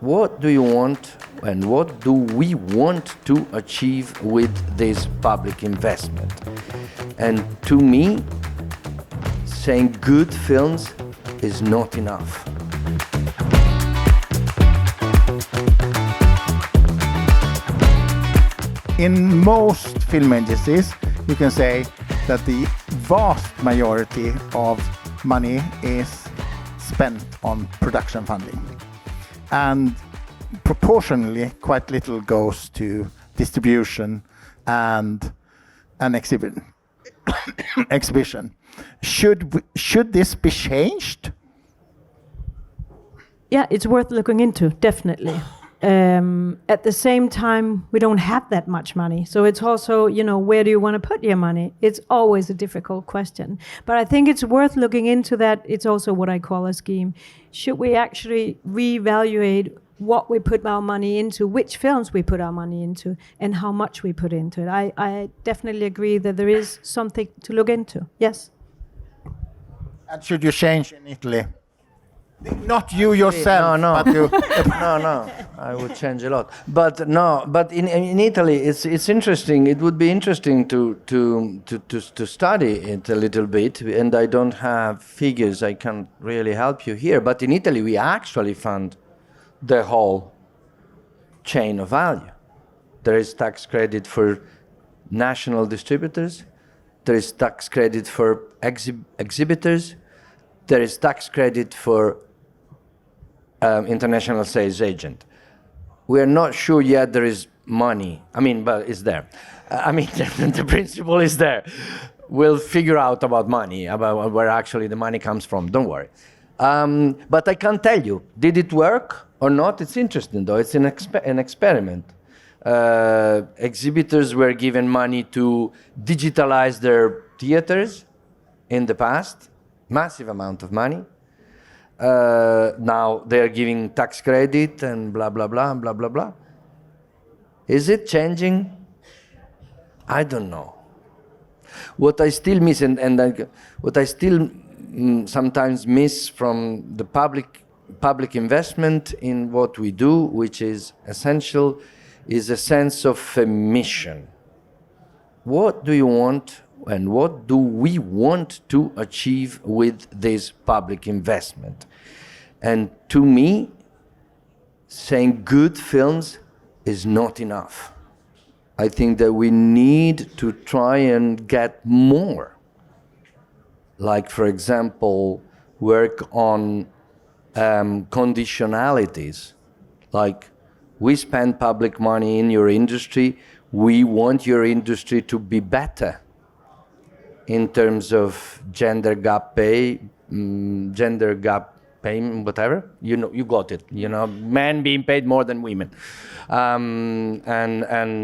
what do you want and what do we want to achieve with this public investment? And to me, saying good films is not enough. In most film agencies, you can say that the vast majority of money is spent on production funding. And proportionally, quite little goes to distribution and an exhibition. Should this be changed? Yeah, it's worth looking into, definitely. At the same time, we don't have that much money. So it's also, where do you want to put your money? It's always a difficult question. But I think it's worth looking into that. It's also what I call a scheme. Should we actually reevaluate what we put our money into, which films we put our money into, and how much we put into it? I definitely agree that there is something to look into. Yes. And should you change in Italy? Not you yourself, No. but you. No, I would change a lot. But in Italy, it's interesting. It would be interesting to study it a little bit. And I don't have figures. I can't really help you here. But in Italy, we actually fund the whole chain of value. There is tax credit for national distributors. There is tax credit for exhibitors. There is tax credit for international sales agent. We are not sure yet there is money. But it's there. The principle is there. We'll figure out about money, about where actually the money comes from. Don't worry. But I can't tell you, did it work or not? It's interesting, though. It's an experiment. Exhibitors were given money to digitalize their theaters in the past, massive amount of money. Now they're giving tax credit and blah, blah, blah, blah, blah, blah. Is it changing? I don't know. What I still miss, what I still sometimes miss from the public investment in what we do, which is essential, is a sense of a mission. What do you want and what do we want to achieve with this public investment? And to me, saying good films is not enough. I think that we need to try and get more. Like, for example, work on conditionalities. Like, we spend public money in your industry, we want your industry to be better in terms of gender gap payment, whatever. You got it. Men being paid more than women, and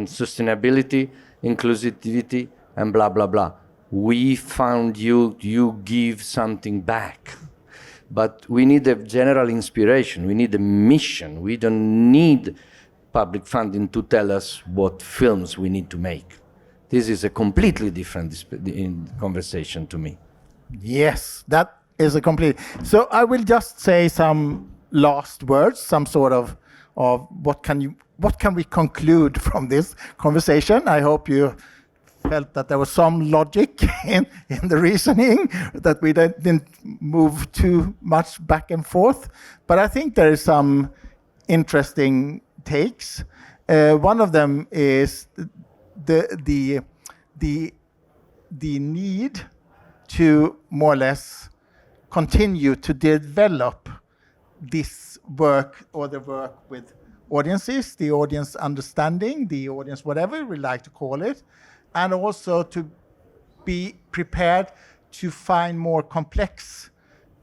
sustainability, inclusivity, and blah blah blah. We found you give something back, but we need a general inspiration. We need a mission. We don't need public funding to tell us what films we need to make. This is a completely different conversation to me. Yes, that is a complete. So I will just say some last words, some sort of what can we conclude from this conversation. I hope you felt that there was some logic in the reasoning, that we didn't move too much back and forth. But I think there is some interesting takes. One of them is the need to more or less continue to develop this work, or the work with audiences, the audience understanding, the audience whatever we like to call it, and also to be prepared to find more complex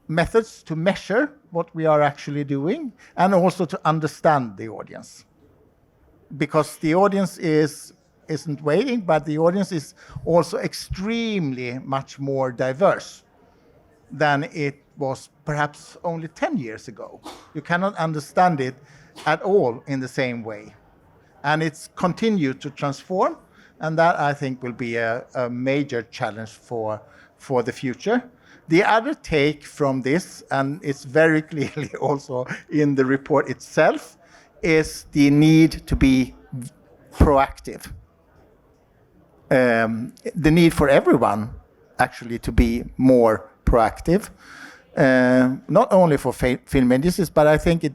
methods to measure what we are actually doing, and also to understand the audience. Because the audience isn't waiting, but the audience is also extremely much more diverse than it was perhaps only 10 years ago. You cannot understand it at all in the same way. And it's continued to transform, and that I think will be a major challenge for the future. The other take from this, and it's very clearly also in the report itself, is the need to be proactive. The need for everyone actually to be more proactive, not only for film industries, but I think it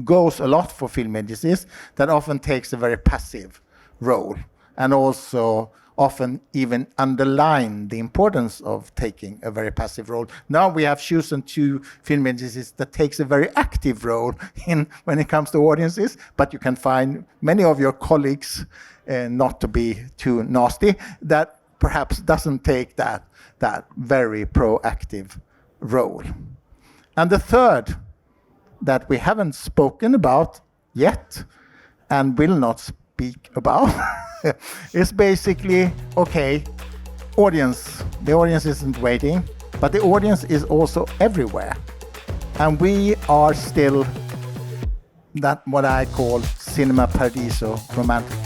goes a lot for film industries that often takes a very passive role, and also often even underline the importance of taking a very passive role. Now we have chosen 2 film industries that takes a very active role in when it comes to audiences, but you can find many of your colleagues, not to be too nasty, that perhaps doesn't take that very proactive role. And the third that we haven't spoken about yet and will not speak about is basically, okay, audience. The audience isn't waiting, but the audience is also everywhere. And we are still that what I call cinema paradiso romantic